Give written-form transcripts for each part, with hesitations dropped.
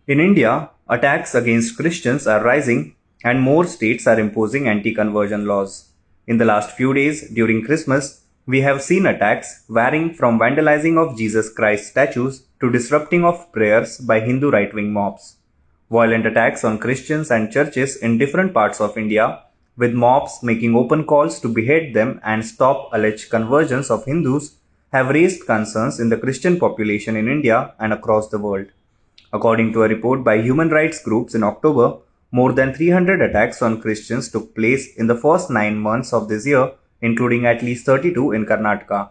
In India, attacks against Christians are rising and more states are imposing anti conversion laws. In the last few days during Christmas, we have seen attacks varying from vandalizing of Jesus Christ statues to disrupting of prayers by Hindu right wing mobs. Violent attacks on Christians and churches in different parts of India, with mobs making open calls to behead them and stop alleged conversions of Hindus, have raised concerns in the Christian population in India and across the world. According to a report by human rights groups in October, more than 300 attacks on Christians took place in the first 9 months of this year, including at least 32 in Karnataka.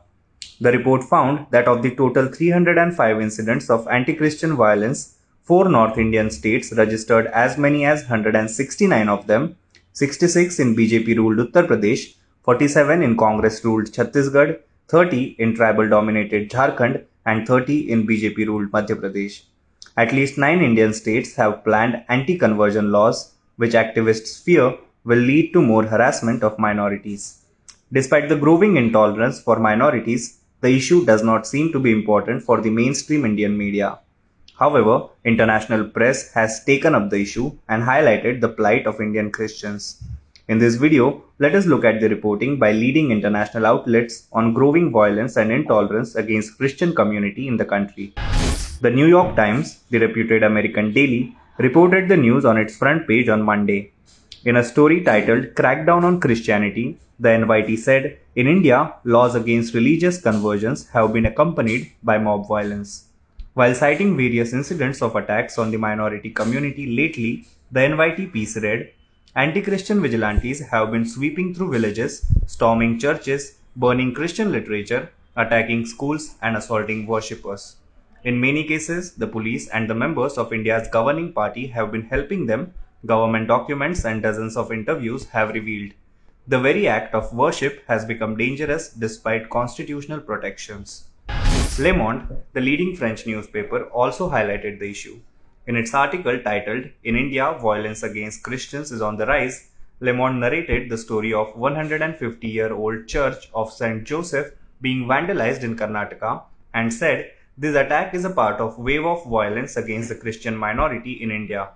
The report found that of the total 305 incidents of anti Christian violence, four North Indian states registered as many as 169 of them: 66 in BJP ruled Uttar Pradesh, 47 in Congress ruled Chhattisgarh, 30 in tribal dominated Jharkhand, and 30 in BJP ruled Madhya Pradesh. At least 9 Indian states have planned anti conversion laws, which activists fear will lead to more harassment of minorities. Despite the growing intolerance for minorities, the issue does not seem to be important for the mainstream Indian media. However, international press has taken up the issue and highlighted the plight of Indian Christians. In this video, let us look at the reporting by leading international outlets on growing violence and intolerance against Christian community in the country. The New York Times, the reputed American daily, reported the news on its front page on Monday. In a story titled Crackdown on Christianity, the NYT said, in India, laws against religious conversions have been accompanied by mob violence. While citing various incidents of attacks on the minority community lately, the NYT piece read, anti-Christian vigilantes have been sweeping through villages, storming churches, burning Christian literature, attacking schools, and assaulting worshippers. In many cases, the police and the members of India's governing party have been helping them, government documents and dozens of interviews have revealed. The very act of worship has become dangerous despite constitutional protections. Le Monde, the leading French newspaper, also highlighted the issue. In its article titled, In India, Violence Against Christians is on the Rise, Le Monde narrated the story of 150-year-old church of St. Joseph being vandalized in Karnataka and said, this attack is a part of wave of violence against the Christian minority in India.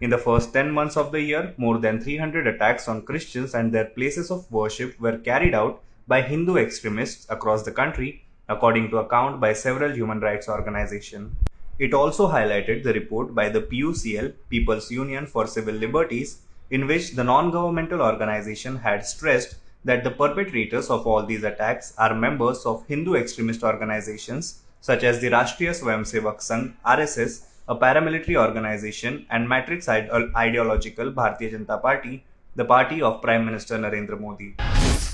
In the first 10 months of the year, more than 300 attacks on Christians and their places of worship were carried out by Hindu extremists across the country, according to account by several human rights organizations. It also highlighted the report by the PUCL, People's Union for Civil Liberties, in which the non-governmental organization had stressed that the perpetrators of all these attacks are members of Hindu extremist organizations such as the Rashtriya Swayamsevak Sangh (RSS), a paramilitary organization, and matrix ideological Bharatiya Janata Party, the party of Prime Minister Narendra Modi.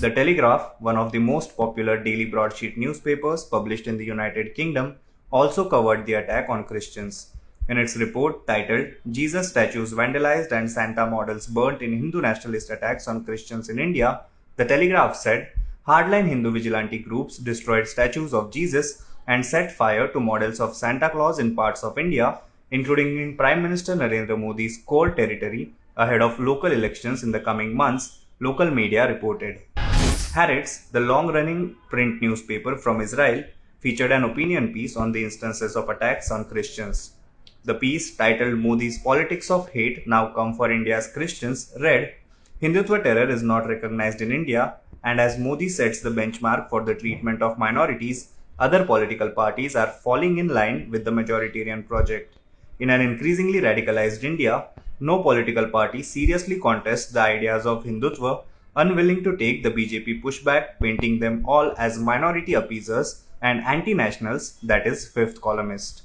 The Telegraph, one of the most popular daily broadsheet newspapers published in the United Kingdom, also covered the attack on Christians. In its report titled Jesus Statues Vandalized and Santa Models Burnt in Hindu Nationalist Attacks on Christians in India, the Telegraph said, hardline Hindu vigilante groups destroyed statues of Jesus and set fire to models of Santa Claus in parts of India, including in Prime Minister Narendra Modi's core territory, ahead of local elections in the coming months, local media reported. Haaretz, the long-running print newspaper from Israel, featured an opinion piece on the instances of attacks on Christians. The piece, titled Modi's Politics of Hate Now Come for India's Christians, read, Hindutva terror is not recognized in India, and as Modi sets the benchmark for the treatment of minorities, other political parties are falling in line with the majoritarian project. In an increasingly radicalized India, no political party seriously contests the ideas of Hindutva, unwilling to take the BJP pushback, painting them all as minority appeasers and anti-nationals, that is, fifth columnist.